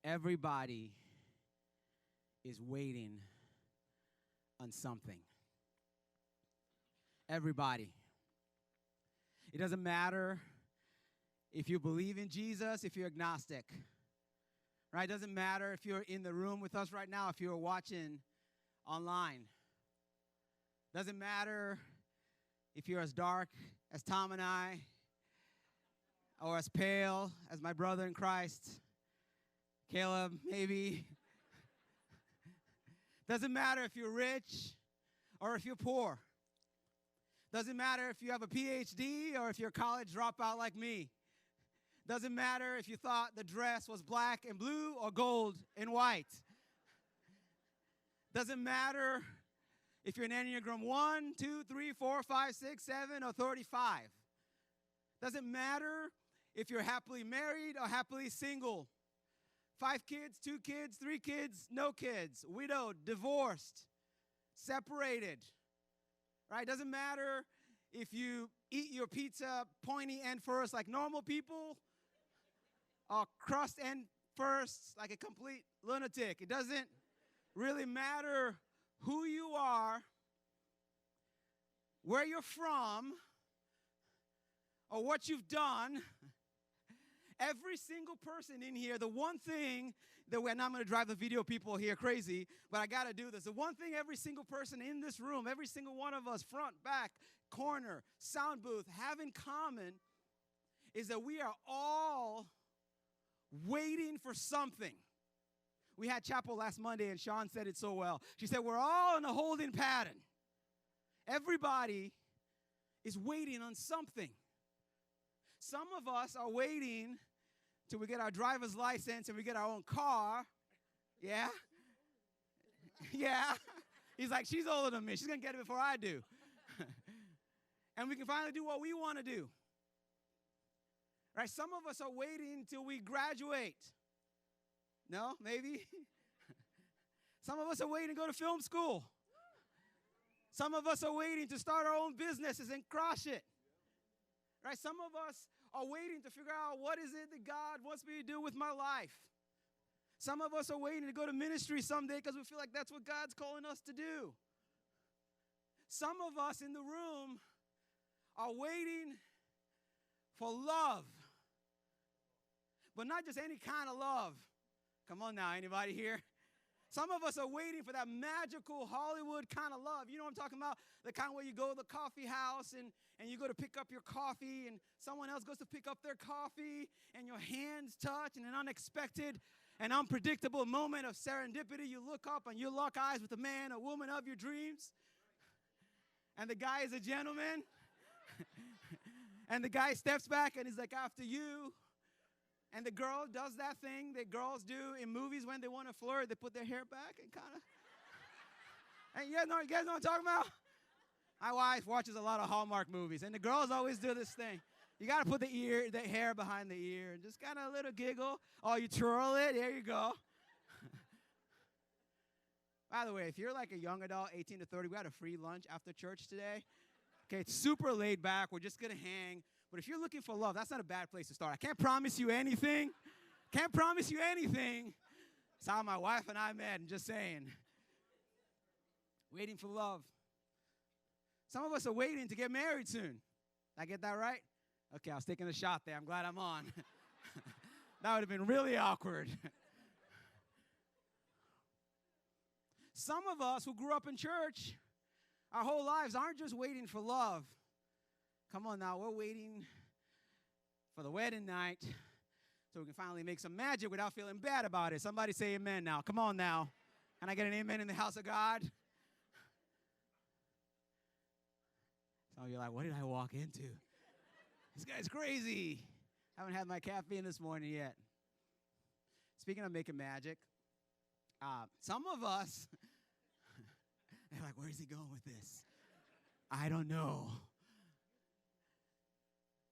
Everybody is waiting on something. Everybody. It doesn't matter if you believe in Jesus, if you're agnostic. Right? It doesn't matter if you're in the room with us right now, if you're watching online. Doesn't matter if you're as dark as Tom and I, or as pale as my brother in Christ, Caleb, maybe. Doesn't matter if you're rich or if you're poor. Doesn't matter if you have a PhD or if you're a college dropout like me. Doesn't matter if you thought the dress was black and blue or gold and white. Doesn't matter if you're an Enneagram 1, 2, 3, 4, 5, 6, 7, or 35. Doesn't matter if you're happily married or happily single. 5 kids, 2 kids, 3 kids, no kids, widowed, divorced, separated. Right? Doesn't matter if you eat your pizza pointy end first like normal people or crust end first like a complete lunatic. It doesn't really matter who you are, where you're from, or what you've done. Every single person in here, the one thing that I'm not going to drive the video people here crazy, but I got to do this. The one thing every single person in this room, every single one of us, front, back, corner, sound booth, have in common is that we are all waiting for something. We had chapel last Monday, and Sean said it so well. She said, we're all in a holding pattern. Everybody is waiting on something. Some of us are waiting till we get our driver's license and we get our own car. Yeah? Yeah. He's like, she's older than me. She's going to get it before I do. And we can finally do what we want to do. Right? Some of us are waiting till we graduate. No? Maybe? Some of us are waiting to go to film school. Some of us are waiting to start our own businesses and crush it. Right? Some of us are waiting to figure out what is it that God wants me to do with my life. Some of us are waiting to go to ministry someday because we feel like that's what God's calling us to do. Some of us in the room are waiting for love. But not just any kind of love. Come on now, anybody here? Some of us are waiting for that magical Hollywood kind of love. You know what I'm talking about? The kind where you go to the coffee house and you go to pick up your coffee and someone else goes to pick up their coffee and your hands touch in an unexpected and unpredictable moment of serendipity. You look up and you lock eyes with the man or woman of your dreams. And the guy is a gentleman. And the guy steps back and he's like, after you. And the girl does that thing that girls do in movies when they want to flirt. They put their hair back and kind of. And you guys know what I'm talking about? My wife watches a lot of Hallmark movies, and the girls always do this thing. You got to put the hair behind the ear, and just kind of a little giggle. Oh, you twirl it. There you go. By the way, if you're like a young adult, 18 to 30, we had a free lunch after church today. Okay, it's super laid back. We're just going to hang. But if you're looking for love, that's not a bad place to start. I can't promise you anything. Can't promise you anything. That's how my wife and I met, and just saying. Waiting for love. Some of us are waiting to get married soon. Did I get that right? Okay, I was taking a shot there. I'm glad I'm on. That would have been really awkward. Some of us who grew up in church our whole lives aren't just waiting for love. Come on now, we're waiting for the wedding night so we can finally make some magic without feeling bad about it. Somebody say amen now. Come on now. Can I get an amen in the house of God? Some of you are like, what did I walk into? This guy's crazy. I haven't had my caffeine this morning yet. Speaking of making magic, some of us, they're like, where's he going with this? I don't know.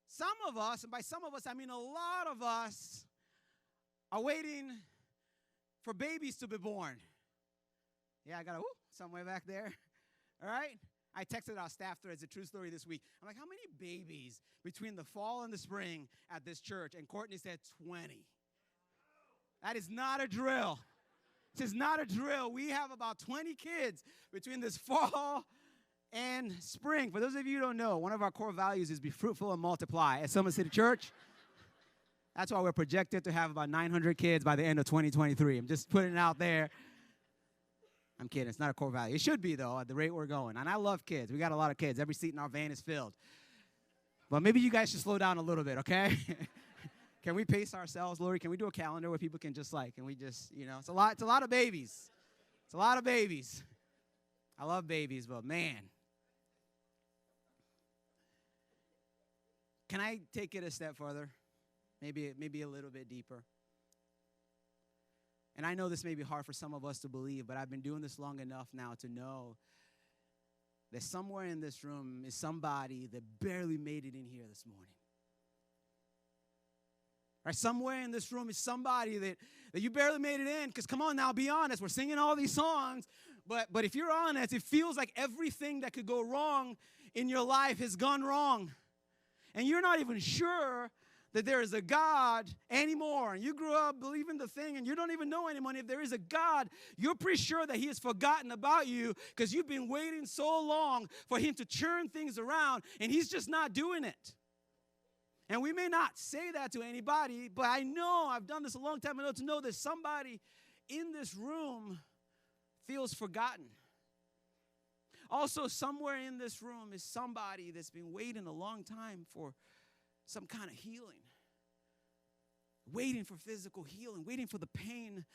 Some of us, and by some of us, I mean a lot of us, are waiting for babies to be born. Yeah, I got a somewhere back there. All right? I texted our staff threads, a true story this week. I'm like, how many babies between the fall and the spring at this church? And Courtney said 20. That is not a drill. This is not a drill. We have about 20 kids between this fall and spring. For those of you who don't know, one of our core values is be fruitful and multiply at Soma City Church. That's why we're projected to have about 900 kids by the end of 2023. I'm just putting it out there. I'm kidding. It's not a core value. It should be, though, at the rate we're going. And I love kids. We got a lot of kids. Every seat in our van is filled. But maybe you guys should slow down a little bit, okay? Can we pace ourselves, Lori? Can we do a calendar where people can just can we just, it's a lot of babies. It's a lot of babies. I love babies, but man. Can I take it a step further? Maybe a little bit deeper. And I know this may be hard for some of us to believe, but I've been doing this long enough now to know that somewhere in this room is somebody that barely made it in here this morning. Right, somewhere in this room is somebody that you barely made it in, because come on now, be honest. We're singing all these songs, but if you're honest, it feels like everything that could go wrong in your life has gone wrong. And you're not even sure that there is a God anymore. And you grew up believing the thing, and you don't even know anymore. If there is a God, you're pretty sure that he has forgotten about you because you've been waiting so long for him to turn things around, and he's just not doing it. And we may not say that to anybody, but I know, I've done this a long time ago, to know that somebody in this room feels forgotten. Also, somewhere in this room is somebody that's been waiting a long time for some kind of healing. Waiting for physical healing, waiting for the pain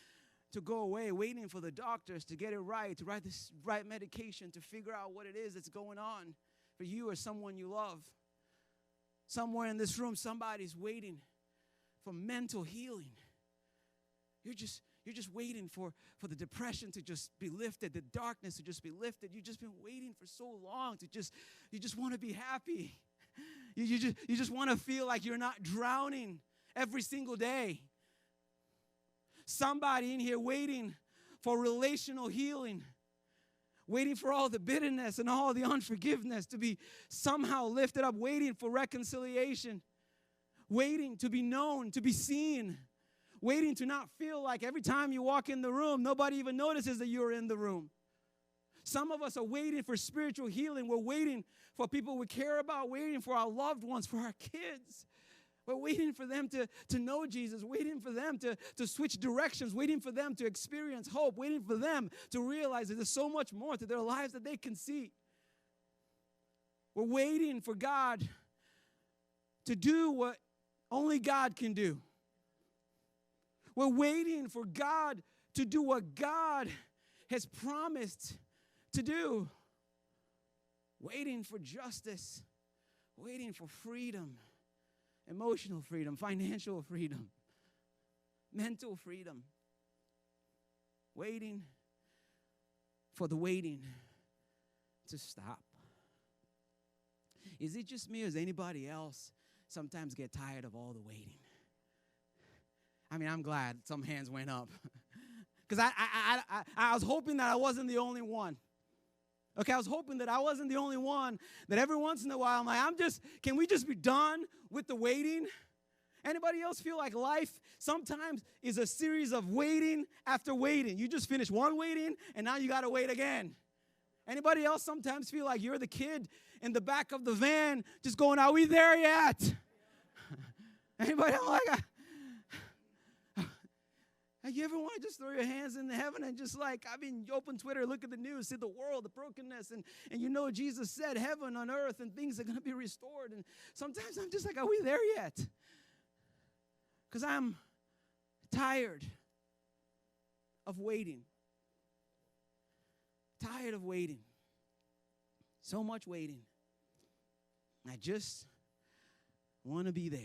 to go away, waiting for the doctors to get it right, to write this right medication, to figure out what it is that's going on for you or someone you love. Somewhere in this room, somebody's waiting for mental healing. You're just waiting for the depression to just be lifted, the darkness to just be lifted. You've just been waiting for so long you just want to be happy. You just want to feel like you're not drowning every single day. Somebody in here waiting for relational healing. Waiting for all the bitterness and all the unforgiveness to be somehow lifted up, waiting for reconciliation, waiting to be known, to be seen, waiting to not feel like every time you walk in the room, nobody even notices that you're in the room. Some of us are waiting for spiritual healing. We're waiting for people we care about, waiting for our loved ones, for our kids. We're waiting for them to know Jesus, waiting for them to switch directions, waiting for them to experience hope, waiting for them to realize that there's so much more to their lives that they can see. We're waiting for God to do what only God can do. We're waiting for God to do what God has promised to do. Waiting for justice, waiting for freedom. Emotional freedom, financial freedom, mental freedom. Waiting for the waiting to stop. Is it just me or does anybody else sometimes get tired of all the waiting? I mean, I'm glad some hands went up. Because I was hoping that I wasn't the only one. Okay, I was hoping that I wasn't the only one, that every once in a while I'm like, can we just be done with the waiting? Anybody else feel like life sometimes is a series of waiting after waiting? You just finished one waiting, and now you got to wait again. Anybody else sometimes feel like you're the kid in the back of the van just going, are we there yet? Anybody else like you ever want to just throw your hands in heaven and just you open Twitter, look at the news, see the world, the brokenness, and Jesus said heaven on earth and things are going to be restored. And sometimes I'm just like, are we there yet? Because I'm tired of waiting. Tired of waiting. So much waiting. I just want to be there.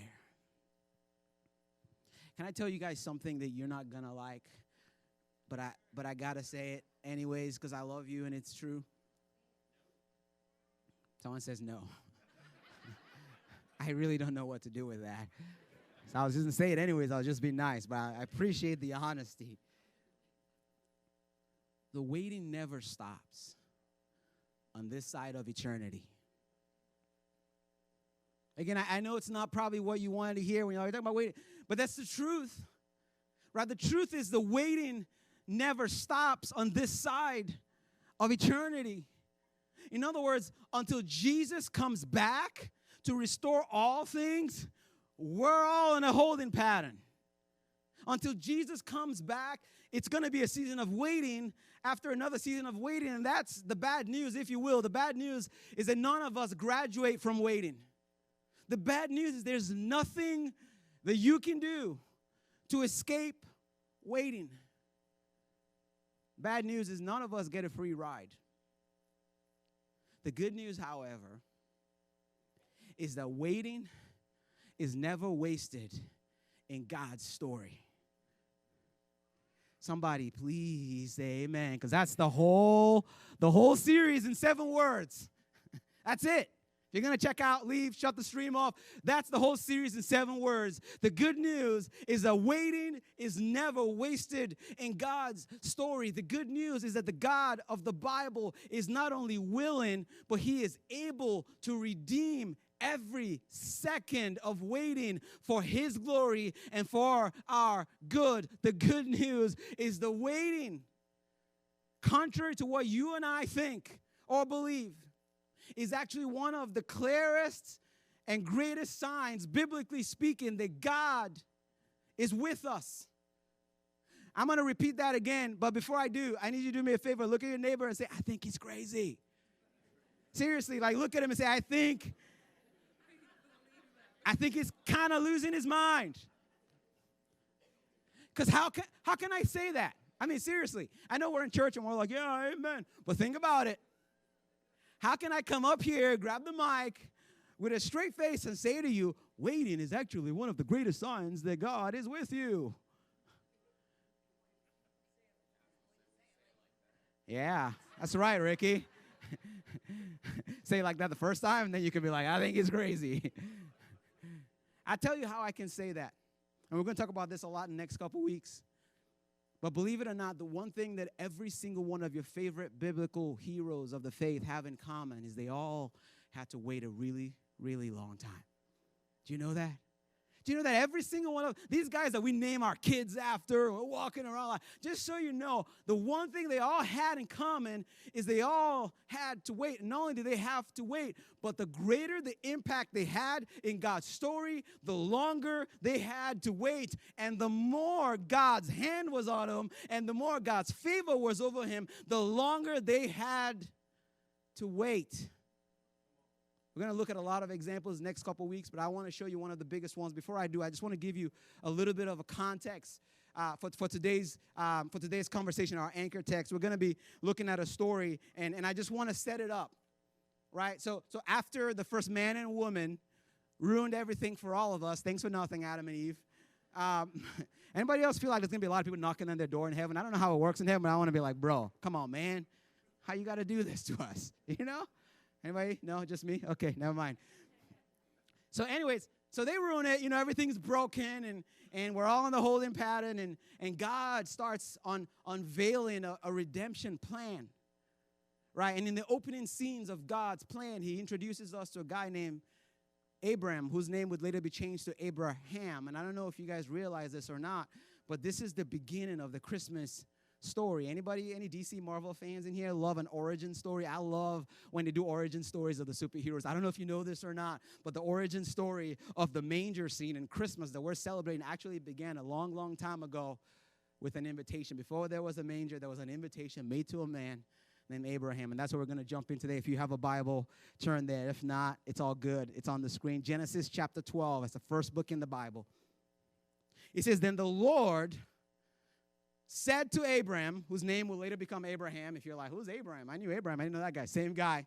Can I tell you guys something that you're not going to like, but I got to say it anyways because I love you and it's true? Someone says no. I really don't know what to do with that. So I was just going to say it anyways. I'll just be nice, but I appreciate the honesty. The waiting never stops on this side of eternity. Again, I know it's not probably what you wanted to hear when you're talking about waiting, but that's the truth. Right? The truth is the waiting never stops on this side of eternity. In other words, until Jesus comes back to restore all things, we're all in a holding pattern. Until Jesus comes back, it's going to be a season of waiting after another season of waiting, and that's the bad news, if you will. The bad news is that none of us graduate from waiting. The bad news is there's nothing that you can do to escape waiting. Bad news is none of us get a free ride. The good news, however, is that waiting is never wasted in God's story. Somebody please say amen, because that's the whole series in 7 words. That's it. If you're going to check out, leave, shut the stream off, that's the whole series in 7 words. The good news is that waiting is never wasted in God's story. The good news is that the God of the Bible is not only willing, but he is able to redeem every second of waiting for his glory and for our good. The good news is the waiting, contrary to what you and I think or believe, is actually one of the clearest and greatest signs, biblically speaking, that God is with us. I'm going to repeat that again, but before I do, I need you to do me a favor. Look at your neighbor and say, I think he's crazy. Seriously, like look at him and say, I think he's kind of losing his mind. Because how can I say that? I mean, seriously, I know we're in church and we're like, yeah, amen. But think about it. How can I come up here, grab the mic with a straight face and say to you, waiting is actually one of the greatest signs that God is with you? Yeah, that's right, Ricky. Say it like that the first time, and then you can be like, I think it's crazy. I tell you how I can say that. And we're going to talk about this a lot in the next couple weeks. But believe it or not, the one thing that every single one of your favorite biblical heroes of the faith have in common is they all had to wait a really, really long time. Do you know that? Do you know that every single one of these guys that we name our kids after, we're walking around, like, just so you know, the one thing they all had in common is they all had to wait. And not only did they have to wait, but the greater the impact they had in God's story, the longer they had to wait. And the more God's hand was on them and the more God's favor was over him, the longer they had to wait. We're going to look at a lot of examples next couple weeks, but I want to show you one of the biggest ones. Before I do, I just want to give you a little bit of a context for today's conversation, our anchor text. We're going to be looking at a story, and I just want to set it up, right? So after the first man and woman ruined everything for all of us, thanks for nothing, Adam and Eve. Anybody else feel like there's going to be a lot of people knocking on their door in heaven? I don't know how it works in heaven, but I want to be like, bro, come on, man. How you got to do this to us, you know? Anybody? No, just me? Okay, never mind. So anyways, so they ruin it. You know, everything's broken, and we're all in the holding pattern, and God starts unveiling a redemption plan, right? And in the opening scenes of God's plan, he introduces us to a guy named Abram, whose name would later be changed to Abraham. And I don't know if you guys realize this or not, but this is the beginning of the Christmas story. Anybody, any DC Marvel fans in here love an origin story? I love when they do origin stories of the superheroes. I don't know if you know this or not, but the origin story of the manger scene in Christmas that we're celebrating actually began a long, long time ago with an invitation. Before there was a manger, there was an invitation made to a man named Abraham, and that's what we're going to jump in today. If you have a Bible, turn there. If not, it's all good. It's on the screen. Genesis chapter 12. It's the first book in the Bible. It says, then the Lord said to Abram, whose name will later become Abraham. If you're like, who's Abraham? I knew Abraham. I didn't know that guy. Same guy.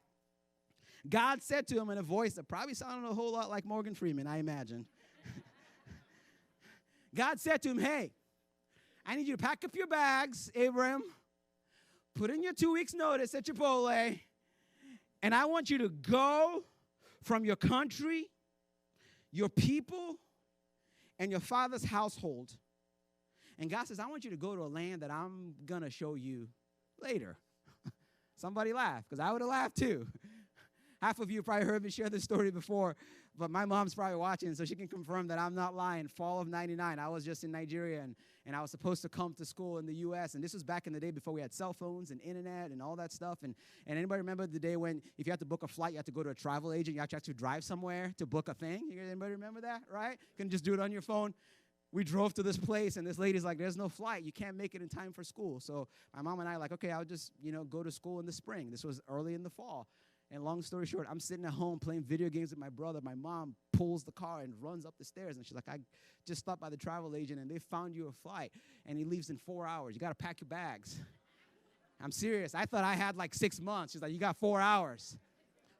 God said to him in a voice that probably sounded a whole lot like Morgan Freeman, I imagine. God said to him, hey, I need you to pack up your bags, Abram, put in your 2 weeks notice at Chipotle, and I want you to go from your country, your people, and your father's household. And God says, I want you to go to a land that I'm going to show you later. Somebody laughed, because I would have laughed too. Half of you probably heard me share this story before. but my mom's probably watching, so she can confirm that I'm not lying. Fall of 99, I was just in Nigeria, and I was supposed to come to school in the U.S., and this was back in the day before we had cell phones and internet and all that stuff. And anybody remember the day when if you had to book a flight, you had to go to a travel agent, you actually had to drive somewhere to book a thing? Anybody remember that, right? You couldn't just do it on your phone. We drove to this place, and this lady's like, there's no flight. You can't make it in time for school. So my mom and I like, okay, I'll just, go to school in the spring. This was early in the fall. And long story short, I'm sitting at home playing video games with my brother. My mom pulls the car and runs up the stairs, and she's like, I just stopped by the travel agent, and they found you a flight, and he leaves in 4 hours. You got to pack your bags. I'm serious. I thought I had like 6 months. She's like, you got 4 hours.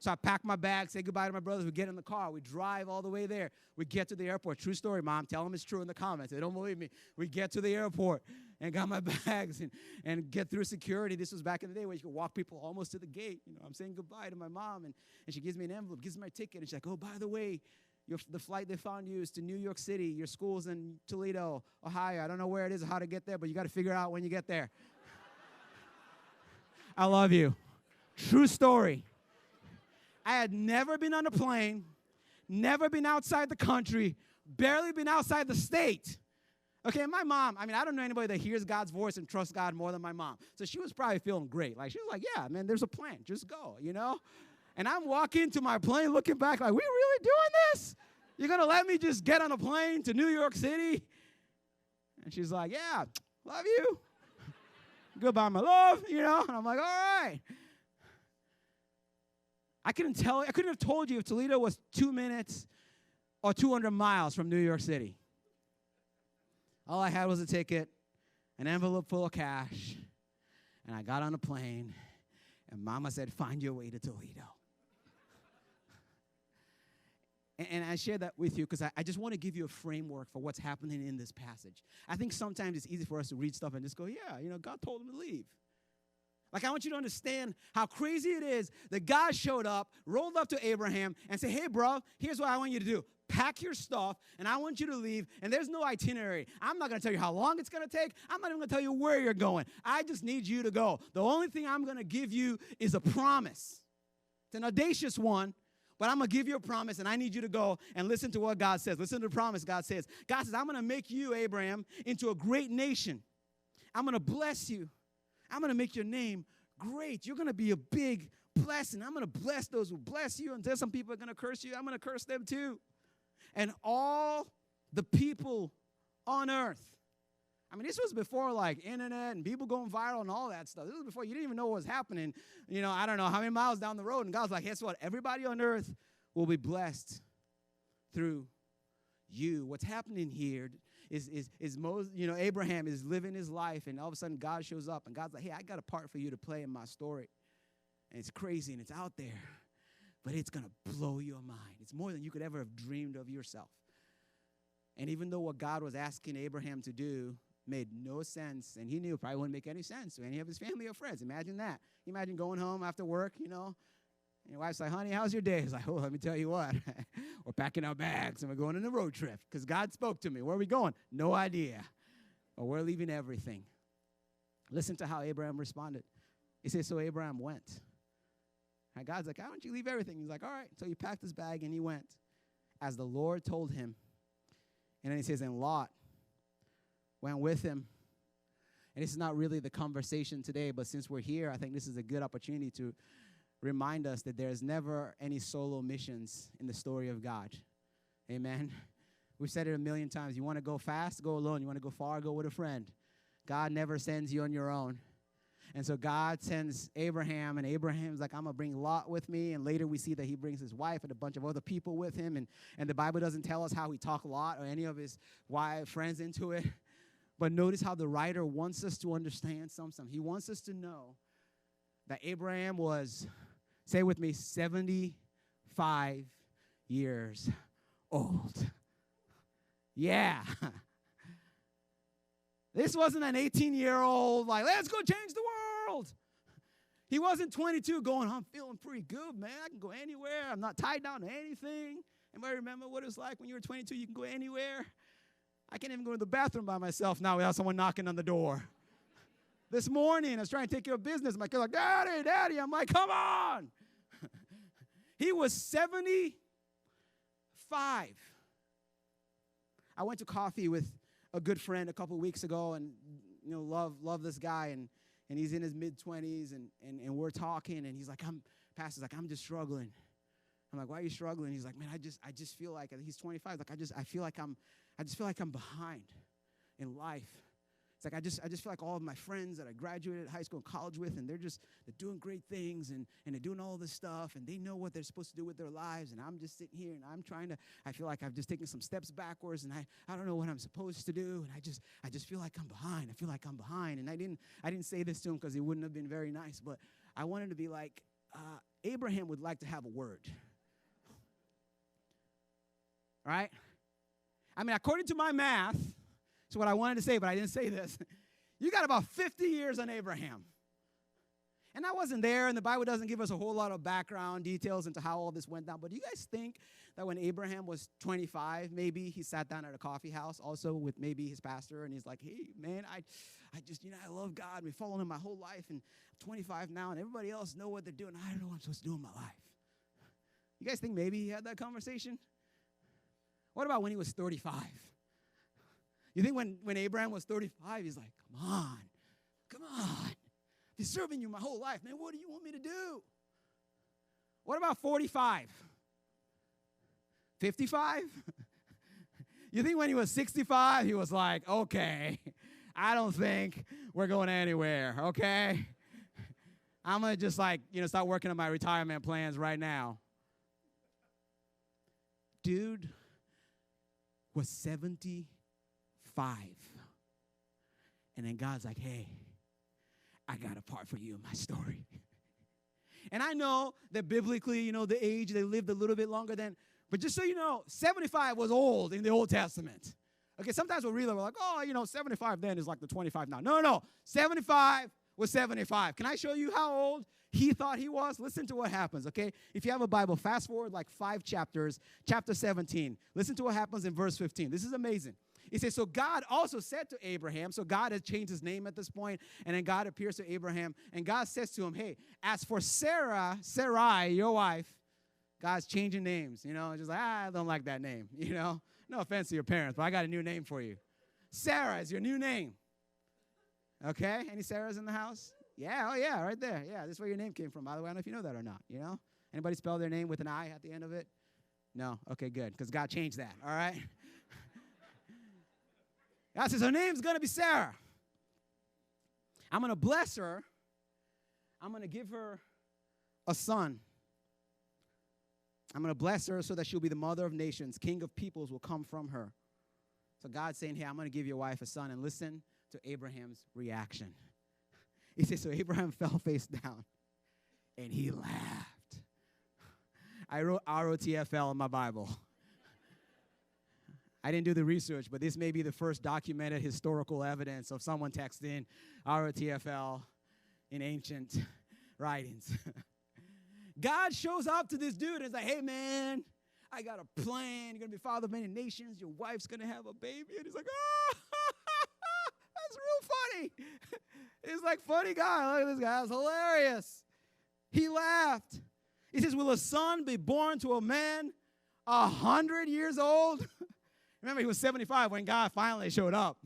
So I pack my bags, say goodbye to my brothers. We get in the car. We drive all the way there. We get to the airport. True story, Mom. Tell them it's true in the comments. They don't believe me. We get to the airport and got my bags and get through security. This was back in the day where you could walk people almost to the gate. I'm saying goodbye to my mom, and she gives me an envelope, gives me my ticket, and she's like, oh, by the way, the flight they found you is to New York City. Your school's in Toledo, Ohio. I don't know where it is or how to get there, but you got to figure it out when you get there. I love you. True story. I had never been on a plane, never been outside the country, barely been outside the state. Okay, my mom, I don't know anybody that hears God's voice and trusts God more than my mom. So she was probably feeling great. Like, she was like, yeah, man, there's a plan. Just go, And I'm walking to my plane looking back like, we really doing this? You're going to let me just get on a plane to New York City? And she's like, yeah, love you. Goodbye, my love, And I'm like, all right. I couldn't have told you if Toledo was 2 minutes or 200 miles from New York City. All I had was a ticket, an envelope full of cash, and I got on a plane, and Mama said, find your way to Toledo. And I share that with you because I just want to give you a framework for what's happening in this passage. I think sometimes it's easy for us to read stuff and just go, yeah, God told him to leave. Like, I want you to understand how crazy it is that God showed up, rolled up to Abraham, and said, hey, bro, here's what I want you to do. Pack your stuff, and I want you to leave, and there's no itinerary. I'm not going to tell you how long it's going to take. I'm not even going to tell you where you're going. I just need you to go. The only thing I'm going to give you is a promise. It's an audacious one, but I'm going to give you a promise, and I need you to go and listen to what God says. Listen to the promise God says. God says, I'm going to make you, Abraham, into a great nation. I'm going to bless you. I'm going to make your name great. You're going to be a big blessing. I'm going to bless those who bless you. And there's some people are going to curse you. I'm going to curse them too. And all the people on earth. This was before like internet and people going viral and all that stuff. This was before you didn't even know what was happening. I don't know how many miles down the road. And God's like, guess what? Everybody on earth will be blessed through you. What's happening here is most, Abraham is living his life, and all of a sudden God shows up, and God's like, hey, I got a part for you to play in my story. And it's crazy, and it's out there, but it's going to blow your mind. It's more than you could ever have dreamed of yourself. And even though what God was asking Abraham to do made no sense, and he knew it probably wouldn't make any sense to any of his family or friends. Imagine that. Imagine going home after work, and your wife's like, honey, how's your day? He's like, oh, let me tell you what. We're packing our bags, and we're going on a road trip because God spoke to me. Where are we going? No idea. But we're leaving everything. Listen to how Abraham responded. He says, so Abraham went. And God's like, why don't you leave everything? He's like, all right. So he packed his bag, and he went, as the Lord told him. And then he says, and Lot went with him. And this is not really the conversation today, but since we're here, I think this is a good opportunity to remind us that there's never any solo missions in the story of God. Amen. We've said it a million times. You want to go fast, go alone. You want to go far, go with a friend. God never sends you on your own. And so God sends Abraham, and Abraham's like, I'm going to bring Lot with me. And later we see that he brings his wife and a bunch of other people with him. And the Bible doesn't tell us how he talked Lot or any of his wife friends into it. But notice how the writer wants us to understand something. He wants us to know that Abraham was, say with me, 75 years old. Yeah. This wasn't an 18-year-old, like, let's go change the world. He wasn't 22 going, I'm feeling pretty good, man. I can go anywhere. I'm not tied down to anything. Anybody remember what it was like when you were 22? You can go anywhere. I can't even go to the bathroom by myself now without someone knocking on the door. This morning, I was trying to take care of business. My kid's like, Daddy. I'm like, come on. He was 75 5. I went to coffee with a good friend a couple weeks ago, and love this guy, and he's in his mid-20s, and we're talking, and he's like, Pastor's like, I'm just struggling. I'm like, why are you struggling? He's like, man, I just feel like, he's 25. Like, I just feel like I'm behind in life. It's like I just feel like all of my friends that I graduated high school and college with, and they're doing great things, and they're doing all this stuff, and they know what they're supposed to do with their lives, and I'm just sitting here, and I feel like I've just taken some steps backwards, and I don't know what I'm supposed to do, and I just feel like I'm behind. I feel like I'm behind, and I didn't say this to him because it wouldn't have been very nice, but I wanted to be like, Abraham would like to have a word. Right? I mean, according to my math, it's what I wanted to say, but I didn't say this. You got about 50 years on Abraham. And I wasn't there, and the Bible doesn't give us a whole lot of background details into how all this went down. But do you guys think that when Abraham was 25, maybe he sat down at a coffee house also with maybe his pastor, and he's like, hey, man, I just, I love God. I've been following him my whole life, and I'm 25 now, and everybody else know what they're doing. I don't know what I'm supposed to do in my life. You guys think maybe he had that conversation? What about when he was 35? You think when Abraham was 35, he's like, come on. I've been serving you my whole life, man. What do you want me to do? What about 45? 55? You think when he was 65, he was like, okay, I don't think we're going anywhere, okay? I'm going to just start working on my retirement plans right now. Dude was 75. And then God's like, hey, I got a part for you in my story. And I know that biblically, the age, they lived a little bit longer than, but just so you know, 75 was old in the Old Testament. Okay, sometimes we're like, 75 then is like the 25 now. No, 75 was 75. Can I show you how old he thought he was? Listen to what happens, okay? If you have a Bible, fast forward like 5 chapters, chapter 17. Listen to what happens in verse 15. This is amazing. He says, so God also said to Abraham, so God has changed his name at this point, and then God appears to Abraham, and God says to him, hey, as for Sarai, your wife, God's changing names, just like, I don't like that name, No offense to your parents, but I got a new name for you. Sarah is your new name. Okay? Any Sarahs in the house? Yeah, oh yeah, right there. Yeah, this is where your name came from. By the way, I don't know if you know that or not, Anybody spell their name with an I at the end of it? No? Okay, good, because God changed that, all right? God says her name's going to be Sarah. I'm going to bless her. I'm going to give her a son. I'm going to bless her so that she'll be the mother of nations. King of peoples will come from her. So God's saying, hey, I'm going to give your wife a son. And listen to Abraham's reaction. He says, so Abraham fell face down, and he laughed. I wrote R-O-T-F-L in my Bible. I didn't do the research, but this may be the first documented historical evidence of someone texting R-O-T-F-L in ancient writings. God shows up to this dude and is like, hey, man, I got a plan. You're going to be father of many nations. Your wife's going to have a baby. And he's like, oh, that's real funny. He's like, funny guy. Look at this guy. That's hilarious. He laughed. He says, will a son be born to a man 100 years old? Remember, he was 75 when God finally showed up.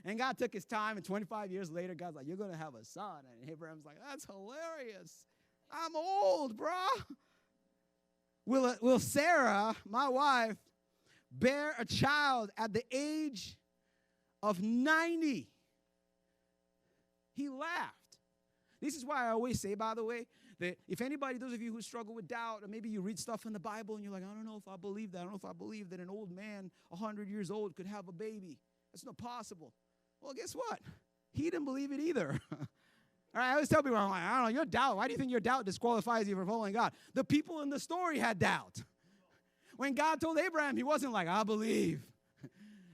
And God took his time, and 25 years later, God's like, you're going to have a son. And Abraham's like, that's hilarious. I'm old, bro. Will Sarah, my wife, bear a child at the age of 90? He laughed. This is why I always say, by the way, that if anybody, those of you who struggle with doubt, or maybe you read stuff in the Bible and you're like, I don't know if I believe that. I don't know if I believe that an old man, 100 years old, could have a baby. That's not possible. Well, guess what? He didn't believe it either. All right, I always tell people, I'm like, I don't know, your doubt. Why do you think your doubt disqualifies you from following God? The people in the story had doubt. When God told Abraham, he wasn't like, I believe.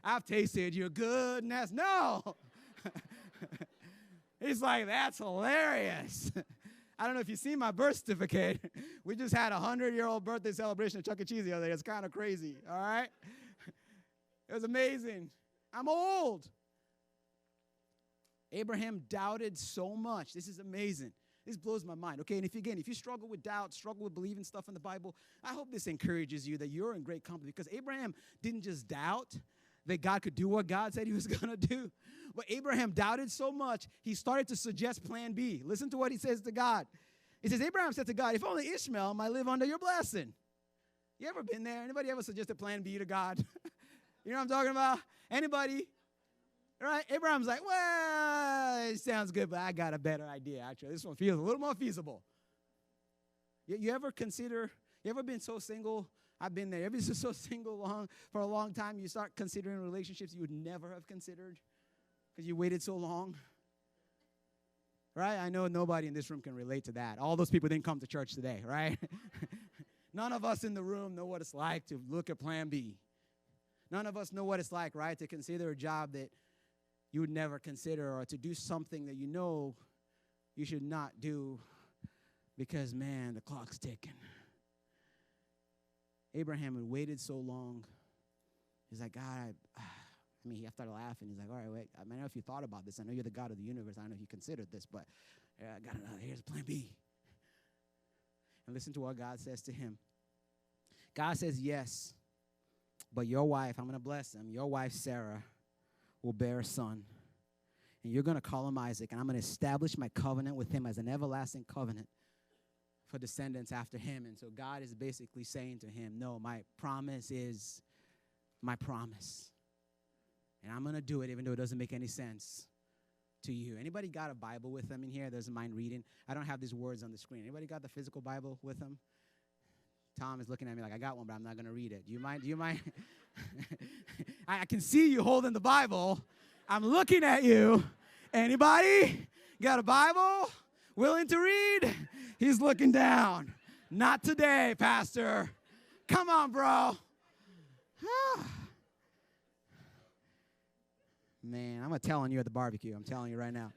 I've tasted your goodness. No. He's like, that's hilarious. I don't know if you've seen my birth certificate. We just had a 100-year-old birthday celebration at Chuck E. Cheese the other day. It's kind of crazy, all right? It was amazing. I'm old. Abraham doubted so much. This is amazing. This blows my mind, okay? And if you struggle with doubt, struggle with believing stuff in the Bible, I hope this encourages you that you're in great company, because Abraham didn't just doubt that God could do what God said he was going to do, but Abraham doubted so much, he started to suggest plan B. Listen to what he says to God. He says, Abraham said to God, if only Ishmael might live under your blessing. You ever been there? Anybody ever suggested plan B to God? You know what I'm talking about? Anybody? Right? Abraham's like, well, it sounds good, but I got a better idea, actually. This one feels a little more feasible. You ever been so single? I've been there. You ever been so single for a long time, you start considering relationships you would never have considered because you waited so long? Right? I know nobody in this room can relate to that. All those people didn't come to church today, right? None of us in the room know what it's like to look at plan B. None of us know what it's like, right, to consider a job that you would never consider, or to do something that you know you should not do because, man, the clock's ticking. Abraham had waited so long. He's like, God, he started laughing. He's like, all right, wait. I don't know if you thought about this. I know you're the God of the universe. I don't know if you considered this, but here's plan B. And listen to what God says to him. God says, yes, but your wife, I'm going to bless him, your wife Sarah will bear a son, and you're going to call him Isaac, and I'm going to establish my covenant with him as an everlasting covenant for descendants after him. And so God is basically saying to him, no, my promise is my promise, and I'm going to do it even though it doesn't make any sense to you. Anybody got a Bible with them in here? Doesn't mind reading? I don't have these words on the screen. Anybody got the physical Bible with them? Tom is looking at me like, I got one, but I'm not going to read it. Do you mind? I can see you holding the Bible. I'm looking at you. Anybody got a Bible? Willing to read? He's looking down. Not today, Pastor. Come on, bro. Man, I'm going to tell on you at the barbecue. I'm telling you right now.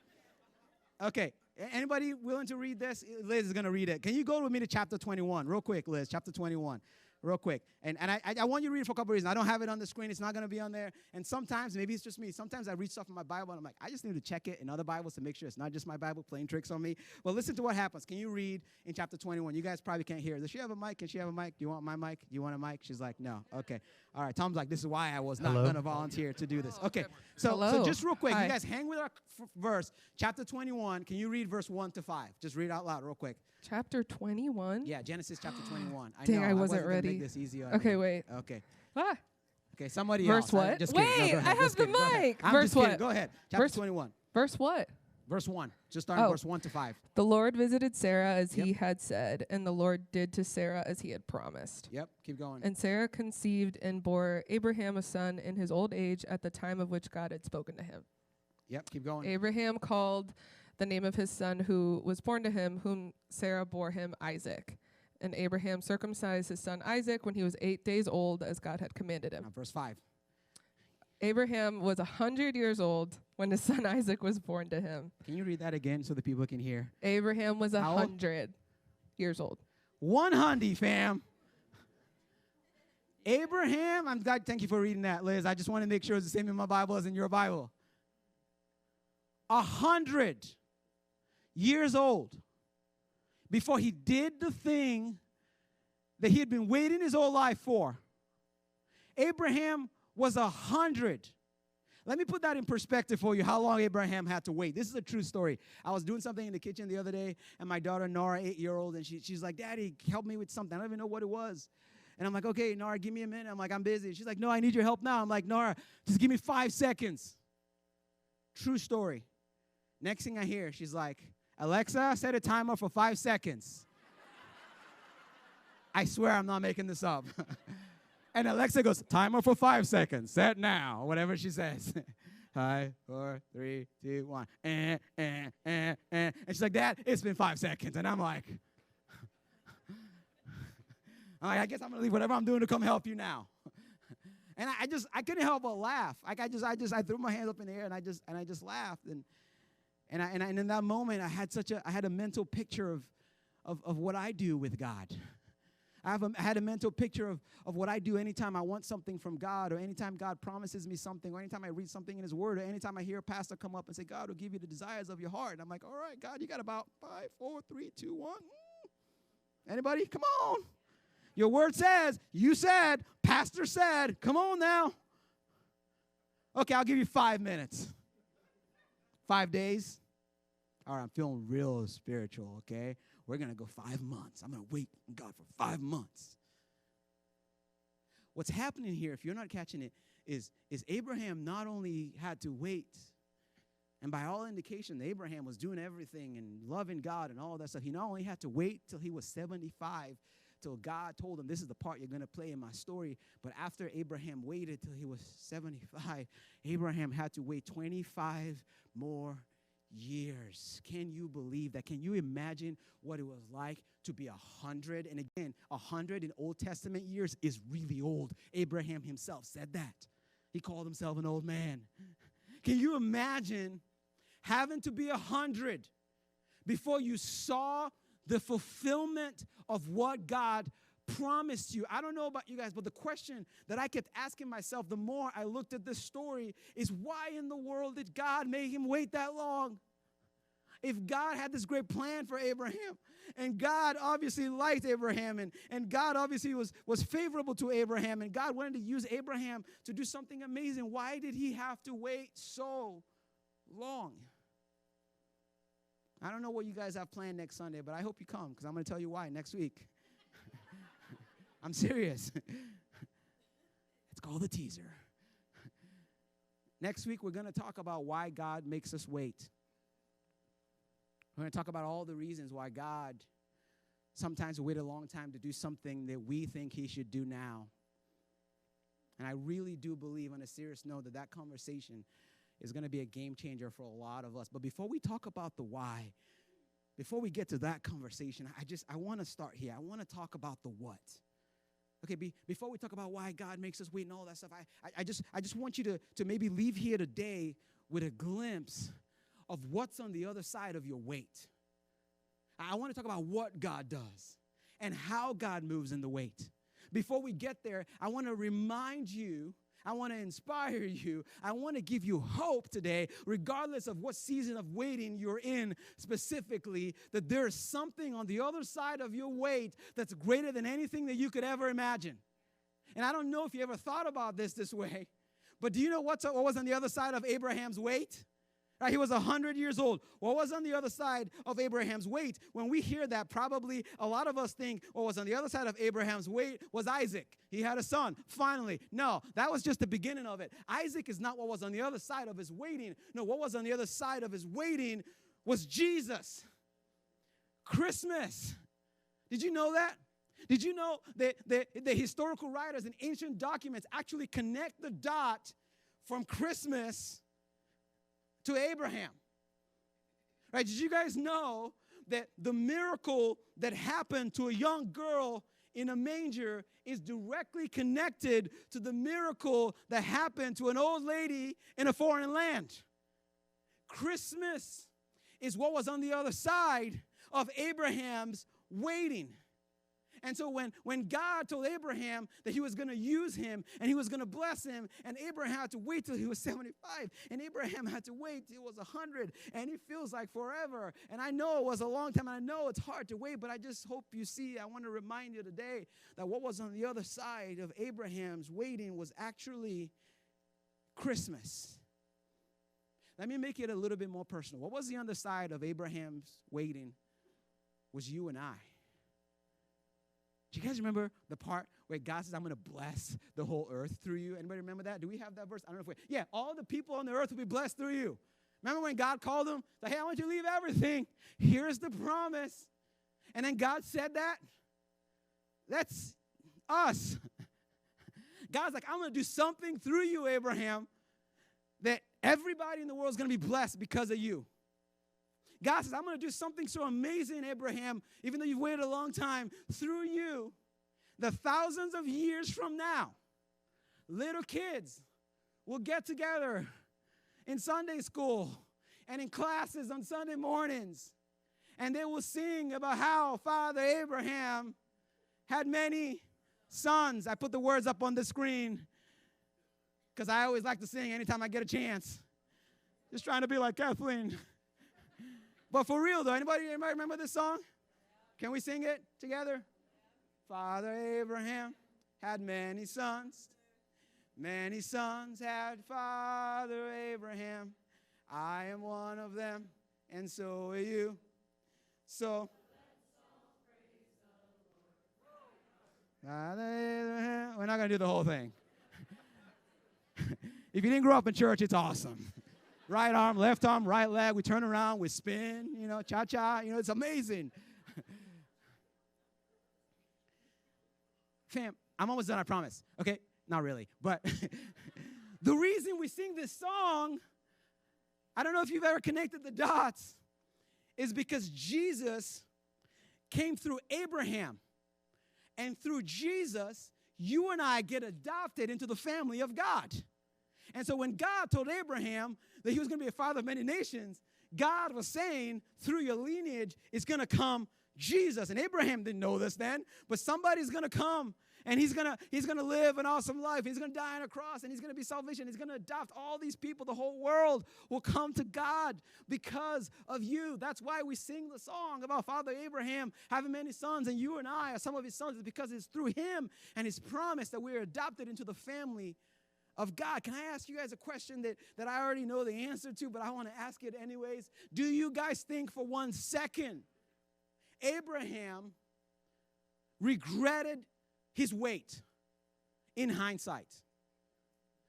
Okay. Anybody willing to read this? Liz is going to read it. Can you go with me to chapter 21? Real quick, Liz. Chapter 21. Real quick. And I want you to read it for a couple reasons. I don't have it on the screen. It's not going to be on there. And sometimes, maybe it's just me, sometimes I read stuff in my Bible, and I'm like, I just need to check it in other Bibles to make sure it's not just my Bible playing tricks on me. Well, listen to what happens. Can you read in chapter 21? You guys probably can't hear. Does she have a mic? Can she have a mic? Do you want my mic? Do you want a mic? She's like, no. Okay. All right. Tom's like, this is why I was not going to volunteer to do this. Okay. So just real quick, you guys hang with our verse. Chapter 21. Can you read verse 1 to 5? Just read out loud real quick. Chapter 21? Yeah, Genesis chapter 21. I wasn't ready. Make this easy on okay, me. wait. Okay. Ah. Okay, somebody verse else. What? Just wait, kidding. No, I have the mic. Verse what? Kidding. Go ahead. Chapter 21. Verse what? Verse 1. Just starting verse 1 to 5. The Lord visited Sarah as he had said, and the Lord did to Sarah as he had promised. Yep, keep going. And Sarah conceived and bore Abraham a son in his old age at the time of which God had spoken to him. Yep, keep going. Abraham called the name of his son who was born to him, whom Sarah bore him, Isaac. And Abraham circumcised his son Isaac when he was 8 days old, as God had commanded him. Now, verse 5. Abraham was 100 years old when his son Isaac was born to him. Can you read that again so the people can hear? Abraham was 100 years old. 100, fam. Abraham, I'm glad. Thank you for reading that, Liz. I just want to make sure it's the same in my Bible as in your Bible. 100 years old before he did the thing that he had been waiting his whole life for. Abraham was 100. Let me put that in perspective for you, how long Abraham had to wait. This is a true story. I was doing something in the kitchen the other day, and my daughter, Nora, 8-year-old, and she's like, Daddy, help me with something. I don't even know what it was. And I'm like, okay, Nora, give me a minute. I'm like, I'm busy. She's like, no, I need your help now. I'm like, Nora, just give me 5 seconds. True story. Next thing I hear, she's like, Alexa, set a timer for 5 seconds. I swear I'm not making this up. And Alexa goes, timer for 5 seconds. Set now, whatever she says. 5, 4, 3, 2, 1. And she's like, Dad, it's been 5 seconds. And I'm like, I guess I'm going to leave whatever I'm doing to come help you now. And I couldn't help but laugh. Like I threw my hands up in the air and I just laughed. And in that moment, I had a mental picture of what I do with God. I had a mental picture of what I do anytime I want something from God, or anytime God promises me something, or anytime I read something in his word, or anytime I hear a pastor come up and say, God will give you the desires of your heart. And I'm like, all right, God, you got about 5, 4, 3, 2, 1. Anybody? Come on. Your word says, you said, pastor said, come on now. Okay, I'll give you 5 minutes. 5 days. All right, I'm feeling real spiritual, okay? We're going to go 5 months. I'm going to wait on God for 5 months. What's happening here, if you're not catching it, is Abraham not only had to wait, and by all indication, Abraham was doing everything and loving God and all that stuff. He not only had to wait till he was 75, till God told him, this is the part you're going to play in my story, but after Abraham waited till he was 75, Abraham had to wait 25 more years. Can you believe that? Can you imagine what it was like to be 100? And again, 100 in Old Testament years is really old. Abraham himself said that. He called himself an old man. Can you imagine having to be 100 before you saw the fulfillment of what God promised you? I don't know about you guys, but the question that I kept asking myself the more I looked at this story is, why in the world did God make him wait that long? If God had this great plan for Abraham, and God obviously liked Abraham, and God obviously was favorable to Abraham, and God wanted to use Abraham to do something amazing, why did he have to wait so long? I don't know what you guys have planned next Sunday, but I hope you come, because I'm going to tell you why next week. I'm serious. It's called a teaser. Next week, we're going to talk about why God makes us wait. We're going to talk about all the reasons why God sometimes wait a long time to do something that we think he should do now. And I really do believe, on a serious note, that conversation is going to be a game changer for a lot of us. But before we talk about the why, before we get to that conversation, I want to start here. I want to talk about the what. Okay, before we talk about why God makes us wait and all that stuff, I just want you to maybe leave here today with a glimpse of what's on the other side of your wait. I want to talk about what God does and how God moves in the wait. Before we get there, I want to remind you, I want to inspire you, I want to give you hope today, regardless of what season of waiting you're in specifically, that there is something on the other side of your wait that's greater than anything that you could ever imagine. And I don't know if you ever thought about this way, but do you know what was on the other side of Abraham's wait? Right, he was 100 years old. What was on the other side of Abraham's wait? When we hear that, probably a lot of us think what was on the other side of Abraham's wait was Isaac. He had a son, finally. No, that was just the beginning of it. Isaac is not what was on the other side of his waiting. No, what was on the other side of his waiting was Jesus. Christmas. Did you know that? Did you know that the historical writers in ancient documents actually connect the dot from Christmas to Abraham? Right? Did you guys know that the miracle that happened to a young girl in a manger is directly connected to the miracle that happened to an old lady in a foreign land? Christmas is what was on the other side of Abraham's waiting. And so when God told Abraham that he was going to use him and he was going to bless him, and Abraham had to wait till he was 75, and Abraham had to wait till he was 100, and it feels like forever. And I know it was a long time, and I know it's hard to wait, but I just hope you see, I want to remind you today that what was on the other side of Abraham's waiting was actually Christmas. Let me make it a little bit more personal. What was the other side of Abraham's waiting was you and I. Do you guys remember the part where God says, I'm going to bless the whole earth through you? Anybody remember that? Do we have that verse? I don't know if yeah, all the people on the earth will be blessed through you. Remember when God called them? Like, hey, I want you to leave everything. Here's the promise. And then God said that. That's us. God's like, I'm going to do something through you, Abraham, that everybody in the world is going to be blessed because of you. God says, I'm going to do something so amazing, Abraham, even though you've waited a long time, through you, the thousands of years from now, little kids will get together in Sunday school and in classes on Sunday mornings, and they will sing about how Father Abraham had many sons. I put the words up on the screen because I always like to sing anytime I get a chance. Just trying to be like Kathleen. But for real, though, anybody remember this song? Can we sing it together? Father Abraham had many sons. Many sons had Father Abraham. I am one of them, and so are you. So, Father Abraham. We're not going to do the whole thing. If you didn't grow up in church, it's awesome. Right arm, left arm, right leg. We turn around, we spin, cha-cha. It's amazing. Fam, I'm almost done, I promise. Okay? Not really. But the reason we sing this song, I don't know if you've ever connected the dots, is because Jesus came through Abraham. And through Jesus, you and I get adopted into the family of God. And so when God told Abraham that he was going to be a father of many nations, God was saying, through your lineage is going to come Jesus. And Abraham didn't know this then, but somebody's going to come, and he's going to live an awesome life. He's going to die on a cross, and he's going to be salvation. He's going to adopt all these people. The whole world will come to God because of you. That's why we sing the song about Father Abraham having many sons, and you and I are some of his sons. It's because it's through him and his promise that we're adopted into the family of God. Can I ask you guys a question that I already know the answer to, but I want to ask it anyways? Do you guys think for 1 second Abraham regretted his weight in hindsight?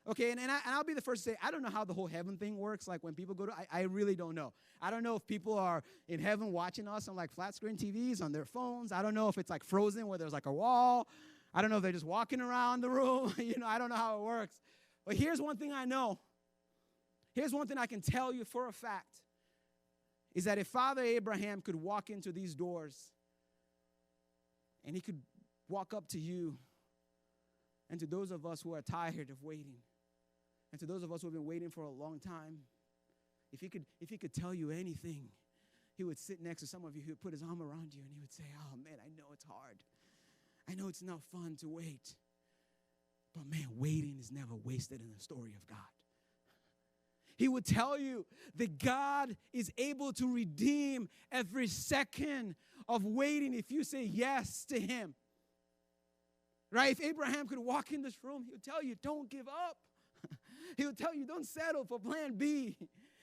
Okay, and I'll be the first to say, I don't know how the whole heaven thing works. Like when people go to, I really don't know. I don't know if people are in heaven watching us on like flat screen TVs on their phones. I don't know if it's like Frozen where there's like a wall. I don't know if they're just walking around the room. I don't know how it works. But here's one thing I know. Here's one thing I can tell you for a fact, is that if Father Abraham could walk into these doors and he could walk up to you and to those of us who are tired of waiting and to those of us who have been waiting for a long time, if he could tell you anything, he would sit next to some of you, he would put his arm around you and he would say, oh man, I know it's hard. I know it's not fun to wait. But man, waiting is never wasted in the story of God. He would tell you that God is able to redeem every second of waiting if you say yes to him. Right? If Abraham could walk in this room, he would tell you, don't give up. He would tell you, don't settle for plan B.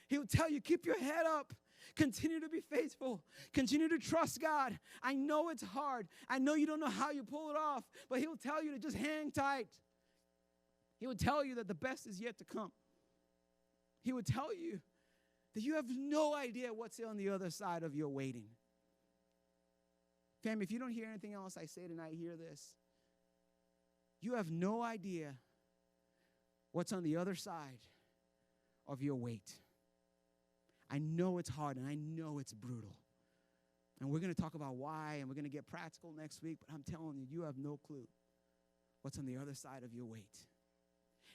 He would tell you, keep your head up. Continue to be faithful. Continue to trust God. I know it's hard. I know you don't know how you pull it off, but he'll tell you to just hang tight. He would tell you that the best is yet to come. He would tell you that you have no idea what's on the other side of your waiting. Fam, if you don't hear anything else I say tonight, hear this. You have no idea what's on the other side of your wait. I know it's hard, and I know it's brutal. And we're going to talk about why, and we're going to get practical next week, but I'm telling you, you have no clue what's on the other side of your wait.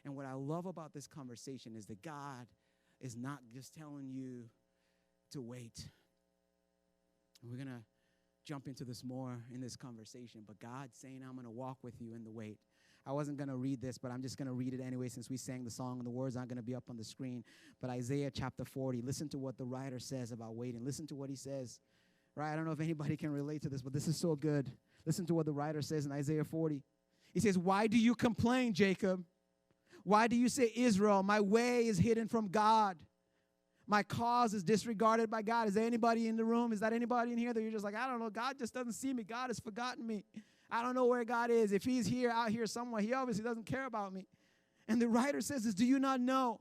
And what I love about this conversation is that God is not just telling you to wait. And we're going to jump into this more in this conversation, but God's saying, I'm going to walk with you in the wait. I wasn't going to read this, but I'm just going to read it anyway since we sang the song, and the words aren't going to be up on the screen. But Isaiah chapter 40, listen to what the writer says about waiting. Listen to what he says. Right? I don't know if anybody can relate to this, but this is so good. Listen to what the writer says in Isaiah 40. He says, why do you complain, Jacob? Why do you say, Israel, my way is hidden from God? My cause is disregarded by God. Is there anybody in the room? Is that anybody in here that you're just like, I don't know, God just doesn't see me. God has forgotten me. I don't know where God is. If he's here, out here somewhere, he obviously doesn't care about me. And the writer says this, do you not know?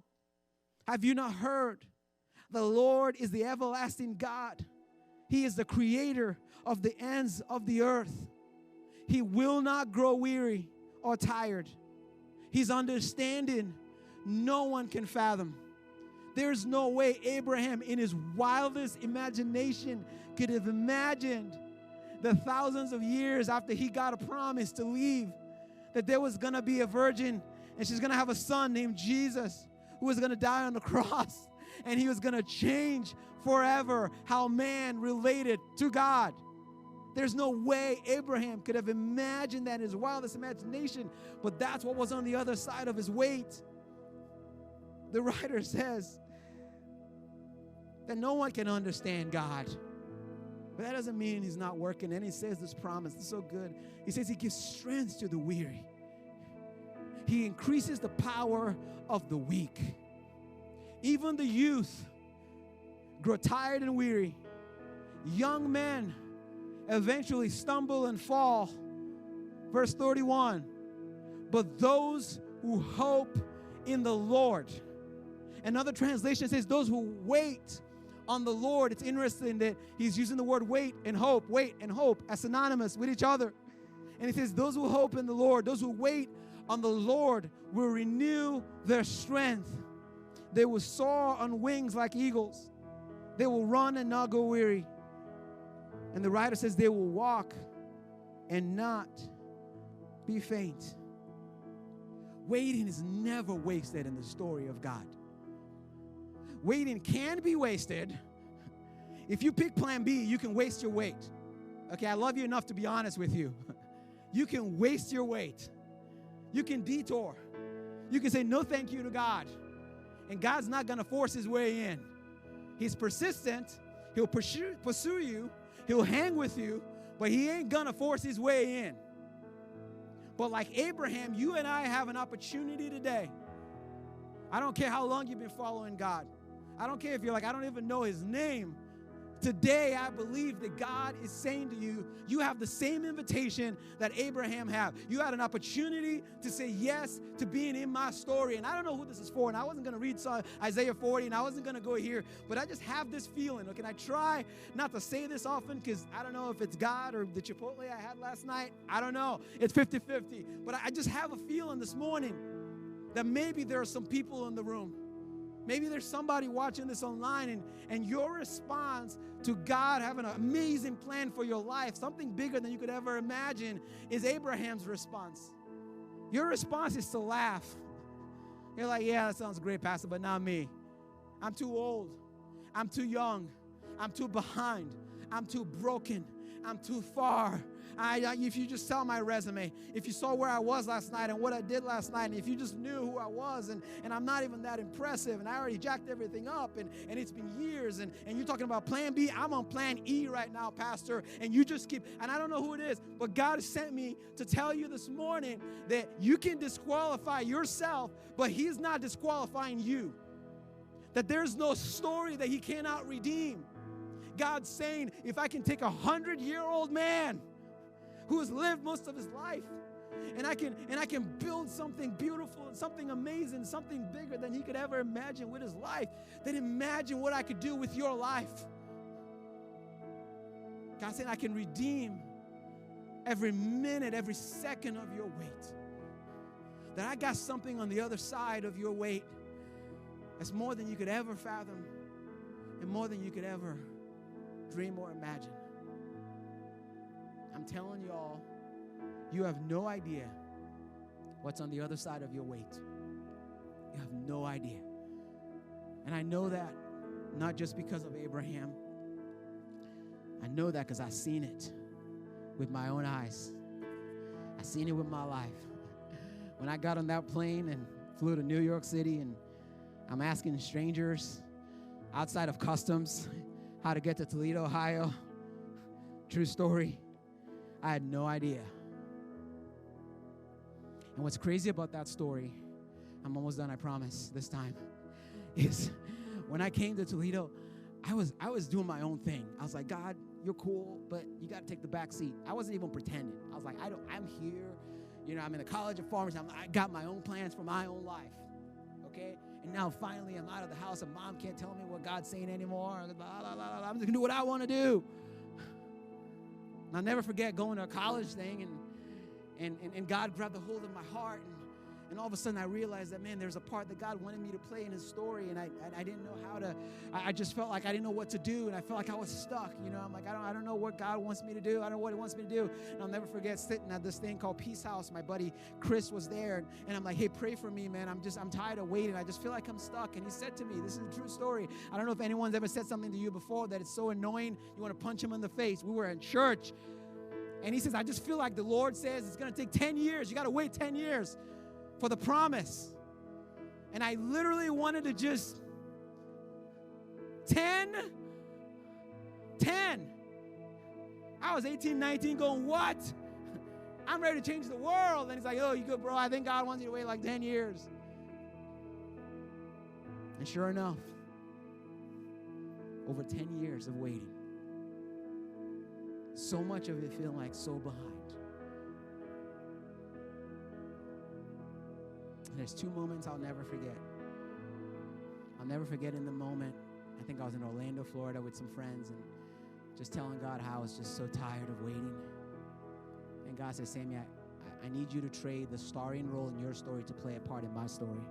Have you not heard? The Lord is the everlasting God. He is the creator of the ends of the earth. He will not grow weary or tired. His understanding no one can fathom. There's no way Abraham in his wildest imagination could have imagined the thousands of years after he got a promise to leave, that there was going to be a virgin and she's going to have a son named Jesus who was going to die on the cross, and he was going to change forever how man related to God. There's no way Abraham could have imagined that in his wildest imagination, but that's what was on the other side of his wait. The writer says that no one can understand God. But that doesn't mean he's not working. And he says this promise, it's so good. He says he gives strength to the weary. He increases the power of the weak. Even the youth grow tired and weary. Young men eventually stumble and fall. Verse 31, but those who hope in the Lord. Another translation says those who wait on the Lord. It's interesting that he's using the word wait and hope as synonymous with each other. And he says those who hope in the Lord, those who wait on the Lord will renew their strength. They will soar on wings like eagles. They will run and not go weary. And the writer says they will walk and not be faint. Waiting is never wasted in the story of God. Waiting can be wasted. If you pick plan B, you can waste your wait. Okay, I love you enough to be honest with you. You can waste your wait. You can detour. You can say no thank you to God. And God's not going to force his way in. He's persistent. He'll pursue you. He'll hang with you. But he ain't going to force his way in. But like Abraham, you and I have an opportunity today. I don't care how long you've been following God. I don't care if you're like, I don't even know his name. Today, I believe that God is saying to you, you have the same invitation that Abraham had. You had an opportunity to say yes to being in my story. And I don't know who this is for. And I wasn't going to read Isaiah 40, and I wasn't going to go here. But I just have this feeling. Okay, and I try not to say this often because I don't know if it's God or the Chipotle I had last night. I don't know. It's 50-50. But I just have a feeling this morning that maybe there are some people in the room. Maybe there's somebody watching this online, and your response to God having an amazing plan for your life, something bigger than you could ever imagine, is Abraham's response. Your response is to laugh. You're like, yeah, that sounds great, Pastor, but not me. I'm too old. I'm too young. I'm too behind. I'm too broken. I'm too far. If you just saw my resume, if you saw where I was last night and what I did last night, and if you just knew who I was, and I'm not even that impressive, and I already jacked everything up, and it's been years, and you're talking about plan B, I'm on plan E right now, Pastor, and you just keep, and I don't know who it is, but God has sent me to tell you this morning that you can disqualify yourself, but he's not disqualifying you. That there's no story that he cannot redeem. God's saying, if I can take 100-year-old man who has lived most of his life, and I can build something beautiful and something amazing, something bigger than he could ever imagine with his life, then imagine what I could do with your life. God said, I can redeem every minute, every second of your wait. That I got something on the other side of your wait that's more than you could ever fathom and more than you could ever dream or imagine. I'm telling y'all, you have no idea what's on the other side of your wait. You have no idea. And I know that not just because of Abraham. I know that because I've seen it with my own eyes. I've seen it with my life. When I got on that plane and flew to New York City, and I'm asking strangers outside of customs how to get to Toledo, Ohio. True story. I had no idea. And what's crazy about that story, I'm almost done, I promise, this time, is when I came to Toledo, I was doing my own thing. I was like, God, you're cool, but you got to take the back seat. I wasn't even pretending. I was like, I'm here. You know, I'm in the College of Pharmacy. I got my own plans for my own life. Okay? And now finally I'm out of the house and mom can't tell me what God's saying anymore. I'm just going to do what I want to do. And I'll never forget going to a college thing and God grabbed a hold of my heart. And all of a sudden I realized that, man, there's a part that God wanted me to play in his story, and I didn't know how to. I just felt like I didn't know what to do, and I felt like I was stuck. You know, I'm like, I don't know what God wants me to do. I don't know what he wants me to do. And I'll never forget sitting at this thing called Peace House. My buddy Chris was there, and I'm like, hey, pray for me, man. I'm tired of waiting. I just feel like I'm stuck. And he said to me, this is a true story. I don't know if anyone's ever said something to you before that it's so annoying you want to punch him in the face. We were in church. And he says, I just feel like the Lord says it's going to take 10 years. You got to wait 10 years for the promise. And I literally wanted to just 10. I was 18, 19 going, what? I'm ready to change the world. And he's like, oh, you good, bro? I think God wants you to wait like 10 years. And sure enough, over 10 years of waiting, so much of it feeling like so behind. And there's two moments I'll never forget. I'll never forget in the moment. I think I was in Orlando, Florida with some friends and just telling God how I was just so tired of waiting. And God said, Sammy, I need you to trade the starring role in your story to play a part in my story.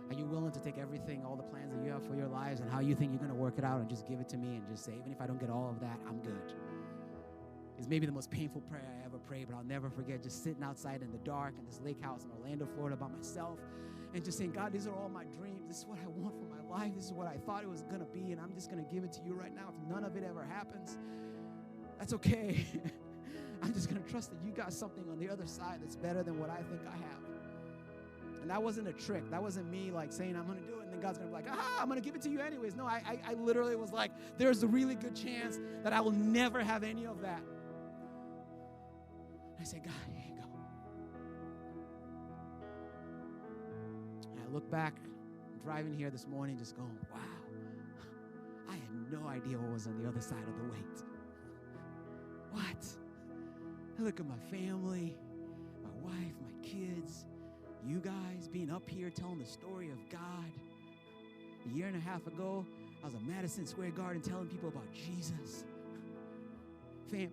Are you willing to take everything, all the plans that you have for your lives and how you think you're going to work it out and just give it to me and just say, even if I don't get all of that, I'm good? It's maybe the most painful prayer I ever prayed, but I'll never forget just sitting outside in the dark in this lake house in Orlando, Florida by myself and just saying, God, these are all my dreams. This is what I want for my life. This is what I thought it was going to be, and I'm just going to give it to you right now. If none of it ever happens, that's okay. I'm just going to trust that you got something on the other side that's better than what I think I have. And that wasn't a trick. That wasn't me like saying I'm going to do it, and then God's going to be like, I'm going to give it to you anyways. No, I literally was like, there's a really good chance that I will never have any of that. I said, God, here you go. And I look back, driving here this morning, just going, wow, I had no idea what was on the other side of the wait. What? I look at my family, my wife, my kids, you guys being up here telling the story of God. A year and a half ago, I was at Madison Square Garden telling people about Jesus. Fam,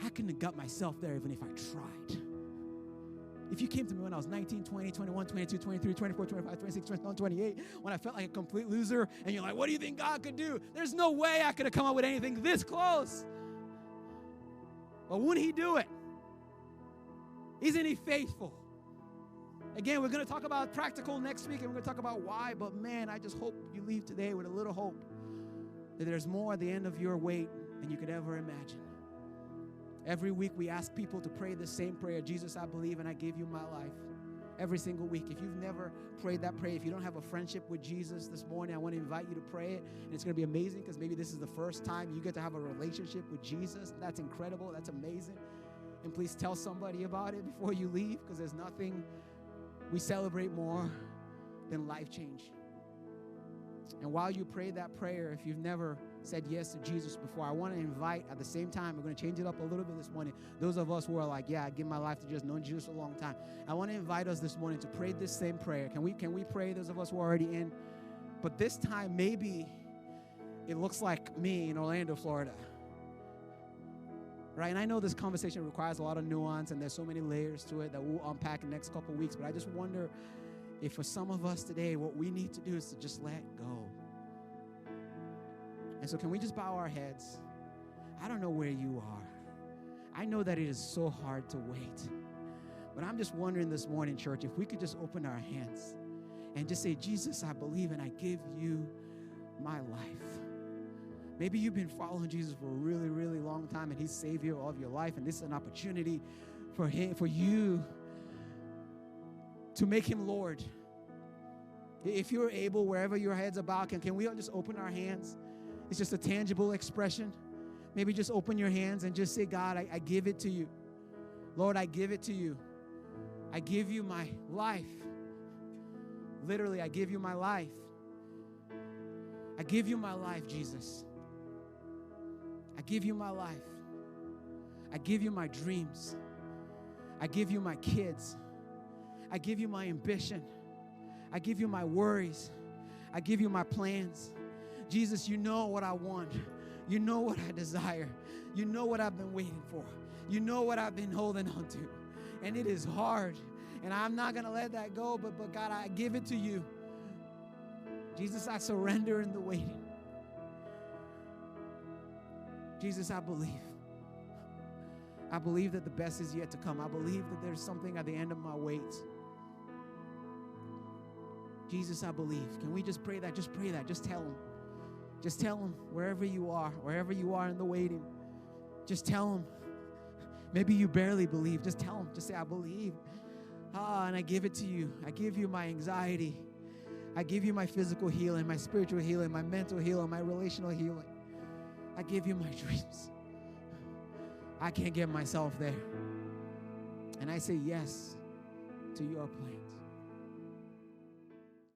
I couldn't have got myself there even if I tried. If you came to me when I was 19, 20, 21, 22, 23, 24, 25, 26, 27, 28, when I felt like a complete loser, and you're like, what do you think God could do? There's no way I could have come up with anything this close. But wouldn't he do it? Isn't he faithful? Again, we're going to talk about practical next week, and we're going to talk about why, but man, I just hope you leave today with a little hope that there's more at the end of your wait than you could ever imagine. Every week we ask people to pray the same prayer, Jesus, I believe and I give you my life. Every single week. If you've never prayed that prayer, if you don't have a friendship with Jesus this morning, I want to invite you to pray it. And it's going to be amazing because maybe this is the first time you get to have a relationship with Jesus. That's incredible. That's amazing. And please tell somebody about it before you leave, because there's nothing we celebrate more than life change. And while you pray that prayer, if you've never said yes to Jesus before, I want to invite, at the same time, we're going to change it up a little bit this morning. Those of us who are like, yeah, I give my life to Jesus, known Jesus for a long time. I want to invite us this morning to pray this same prayer. Can we pray, those of us who are already in? But this time, maybe it looks like me in Orlando, Florida. Right? And I know this conversation requires a lot of nuance, and there's so many layers to it that we'll unpack in the next couple of weeks. But I just wonder if for some of us today, what we need to do is to just let go. And so can we just bow our heads? I don't know where you are. I know that it is so hard to wait. But I'm just wondering this morning, church, if we could just open our hands and just say, Jesus, I believe and I give you my life. Maybe you've been following Jesus for a really, really long time and he's Savior of your life, and this is an opportunity for you to make him Lord. If you're able, wherever your heads are bowed, can we all just open our hands? It's just a tangible expression. Maybe just open your hands and just say, God, I give it to you. Lord, I give it to you. I give you my life. Literally, I give you my life. I give you my life, Jesus. I give you my life. I give you my dreams. I give you my kids. I give you my ambition. I give you my worries. I give you my plans. Jesus, you know what I want. You know what I desire. You know what I've been waiting for. You know what I've been holding on to. And it is hard. And I'm not going to let that go, but God, I give it to you. Jesus, I surrender in the waiting. Jesus, I believe. I believe that the best is yet to come. I believe that there's something at the end of my wait. Jesus, I believe. Can we just pray that? Just pray that. Just tell him. Just tell him wherever you are in the waiting. Just tell him, Maybe you barely believe. Just tell him. Just say, I believe. And I give it to you. I give you my anxiety. I give you my physical healing, my spiritual healing, my mental healing, my relational healing. I give you my dreams. I can't get myself there. And I say yes to your plans.